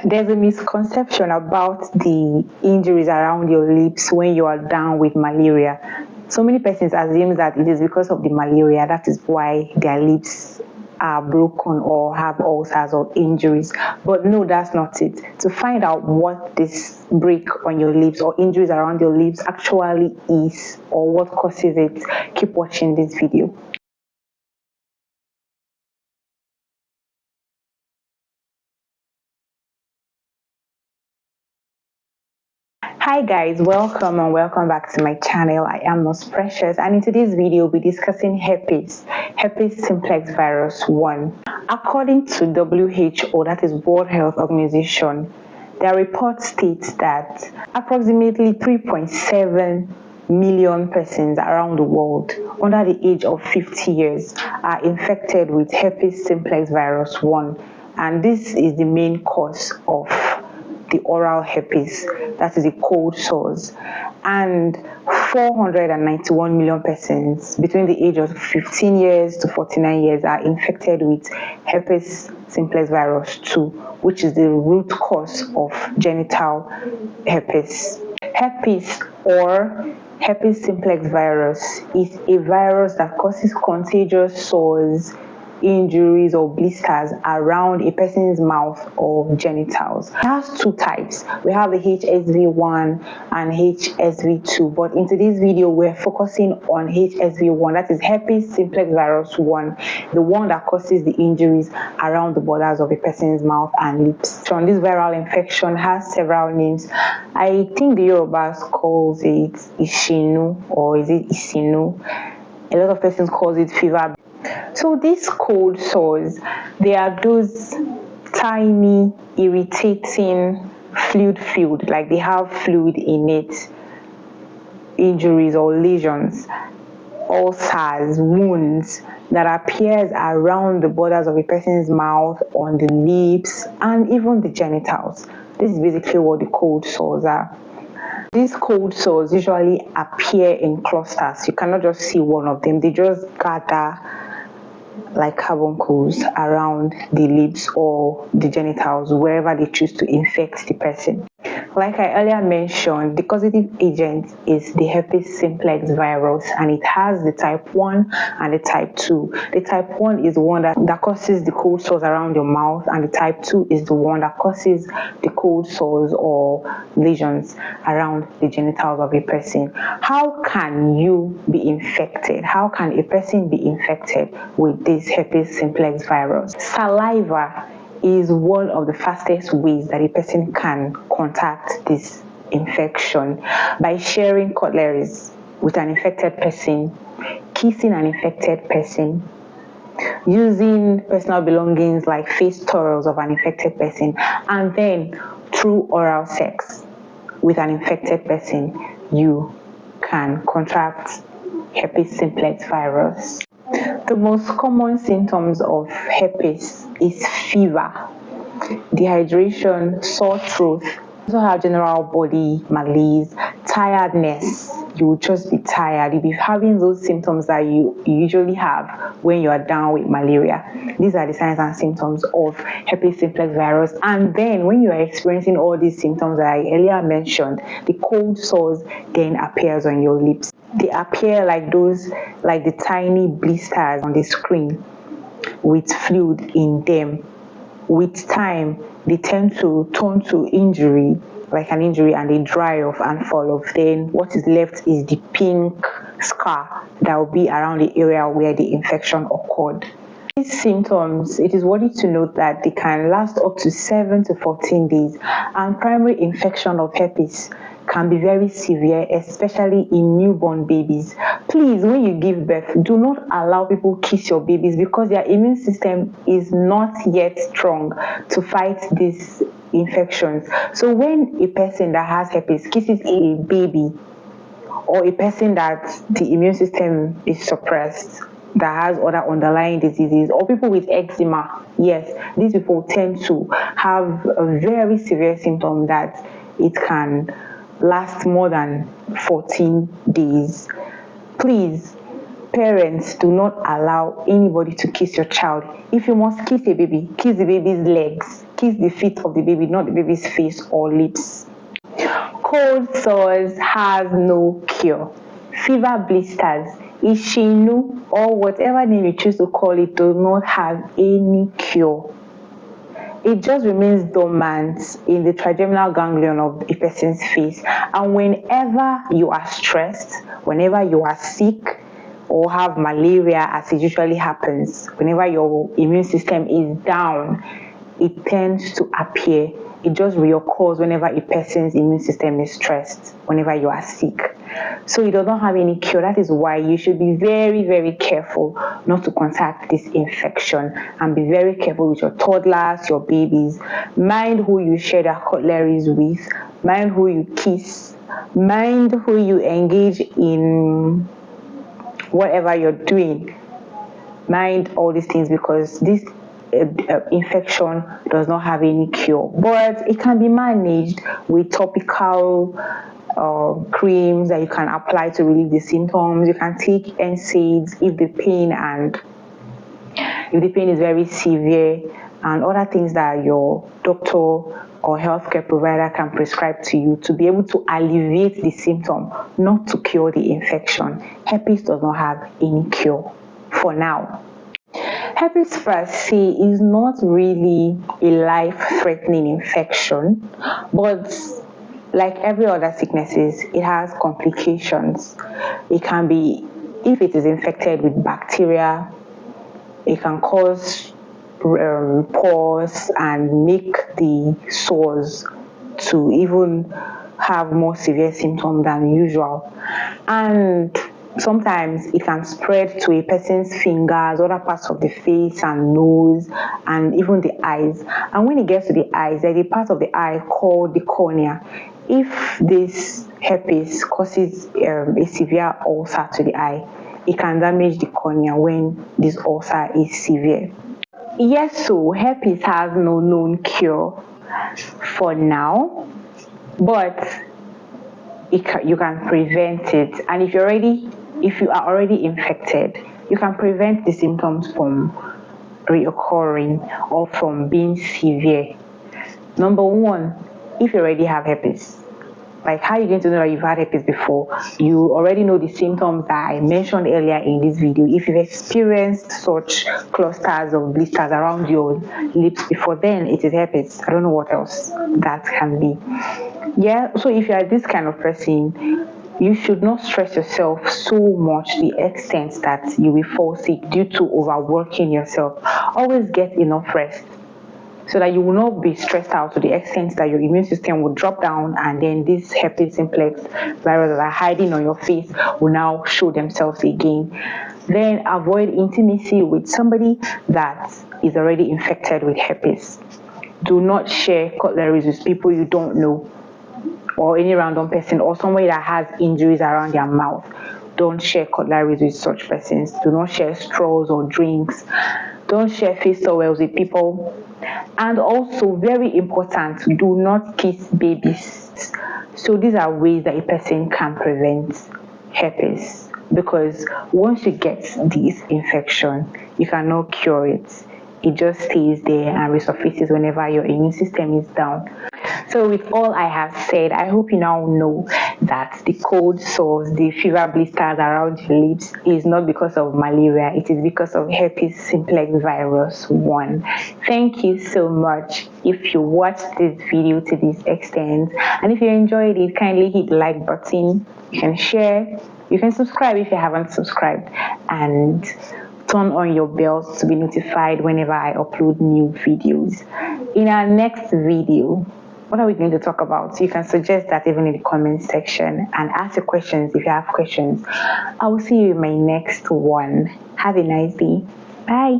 There's a misconception about the injuries around your lips when you are down with malaria. So many persons assume that it is because of the malaria, that is why their lips are broken or have ulcers or injuries. But no, that's not it. To find out what this break on your lips or injuries around your lips actually is or what causes it, keep watching this video. Hi guys, welcome and welcome back to my channel. I am Most Precious, and in today's video we'll be discussing herpes simplex virus 1. According to WHO, that is World Health Organization, their report states that approximately 3.7 million persons around the world under the age of 50 years are infected with herpes simplex virus 1, and this is the main cause of the oral herpes, that is the cold sores, and 491 million persons between the age of 15 years to 49 years are infected with herpes simplex virus 2, which is the root cause of genital herpes. Herpes or herpes simplex virus is a virus that causes contagious sores, injuries or blisters around a person's mouth or genitals. It has two types. We have the HSV1 and HSV2, but in today's video we're focusing on HSV1, that is herpes simplex virus 1, the one that causes the injuries around the borders of a person's mouth and lips. So this viral infection has several names. I think the Yorubas calls it Ishinu, or is it Isinu? A lot of persons calls it fever. So these cold sores, they are those tiny, irritating fluid, like they have fluid in it, injuries or lesions, ulcers, wounds that appears around the borders of a person's mouth, on the lips, and even the genitals. This is basically what the cold sores are. These cold sores usually appear in clusters. You cannot just see one of them. They just gather like carbuncles around the lips or the genitals, wherever they choose to infect the person. Like I earlier mentioned, the causative agent is the herpes simplex virus, and it has the type 1 and the type 2. The type 1 is the one that causes the cold sores around your mouth, and the type 2 is the one that causes the cold sores or lesions around the genitals of a person. How can you be infected? How can a person be infected with this herpes simplex virus? Saliva is one of the fastest ways that a person can contact this infection, by sharing cutleries with an infected person, kissing an infected person, using personal belongings like face towels of an infected person, and then through oral sex with an infected person, you can contract herpes simplex virus. The most common symptoms of herpes is fever, dehydration, sore throat. You also have general body malaise, tiredness. You will just be tired. You'll be having those symptoms that you usually have when you are down with malaria. These are the signs and symptoms of herpes simplex virus. And then when you are experiencing all these symptoms that I earlier mentioned, the cold sores then appears on your lips. They appear like the tiny blisters on the screen with fluid in them. With time, they tend to turn to injury, like an injury, and they dry off and fall off. Then what is left is the pink scar that will be around the area where the infection occurred. These symptoms, it is worthy to note that they can last up to 7 to 14 days, and primary infection of herpes can be very severe, especially in newborn babies. Please, when you give birth, do not allow people kiss your babies, because their immune system is not yet strong to fight these infections. So when a person that has herpes kisses a baby, or a person that the immune system is suppressed, that has other underlying diseases, or people with eczema, yes, these people tend to have a very severe symptom that it can last more than 14 days. Please, parents, do not allow anybody to kiss your child. If you must kiss a baby, kiss the baby's legs, kiss the feet of the baby, not the baby's face or lips. Cold sores has no cure. Fever blisters, ishinu, or whatever name you choose to call it, do not have any cure. It just remains dormant in the trigeminal ganglion of a person's face, and whenever you are stressed, whenever you are sick or have malaria, as it usually happens, whenever your immune system is down, it tends to appear. It just reoccurs whenever a person's immune system is stressed, whenever you are sick. So it does not have any cure. That is why you should be very, very careful not to contact this infection, and be very careful with your toddlers, your babies. Mind who you share their cutleries with, mind who you kiss, mind who you engage in whatever you're doing. Mind all these things, because this infection does not have any cure, but it can be managed with topical creams that you can apply to relieve the symptoms. You can take NSAIDs if the pain is very severe, and other things that your doctor or healthcare provider can prescribe to you to be able to alleviate the symptom, not to cure the infection. Herpes does not have any cure for now. Herpes per se is not really a life-threatening infection, but like every other sicknesses, it has complications. It can be, if it is infected with bacteria, it can cause pores and make the sores to even have more severe symptoms than usual. And sometimes it can spread to a person's fingers, other parts of the face and nose, and even the eyes. And when it gets to the eyes, there's a part of the eye called the cornea. If this herpes causes a severe ulcer to the eye, it can damage the cornea when this ulcer is severe. Yes, so herpes has no known cure for now, but you can prevent it. And if you are already infected, you can prevent the symptoms from reoccurring or from being severe. Number one, if you already have herpes, like how are you going to know that you've had herpes before? You already know the symptoms that I mentioned earlier in this video. If you've experienced such clusters of blisters around your lips before, then it is herpes. I don't know what else that can be. Yeah, so if you are this kind of person, you should not stress yourself so much to the extent that you will fall sick due to overworking yourself. Always get enough rest, so that you will not be stressed out to the extent that your immune system will drop down, and then these herpes simplex viruses that are hiding on your face will now show themselves again. Then avoid intimacy with somebody that is already infected with herpes. Do not share cutleries with people you don't know, or any random person, or somebody that has injuries around their mouth. Don't share cutleries with such persons. Do not share straws or drinks. Don't share face towels with people. And also, very important, do not kiss babies. So these are ways that a person can prevent herpes, because once you get this infection, you cannot cure it. It just stays there and resurfaces whenever your immune system is down. So with all I have said, I hope you now know that the cold sores, the fever blisters around your lips is not because of malaria. It is because of herpes simplex virus 1. Thank you so much if you watched this video to this extent, and if you enjoyed it, kindly hit the like button. You can share, you can subscribe if you haven't subscribed, and turn on your bells to be notified whenever I upload new videos. In our next video, what are we going to talk about? You can suggest that even in the comment section, and ask your questions if you have questions. I will see you in my next one. Have a nice day. Bye.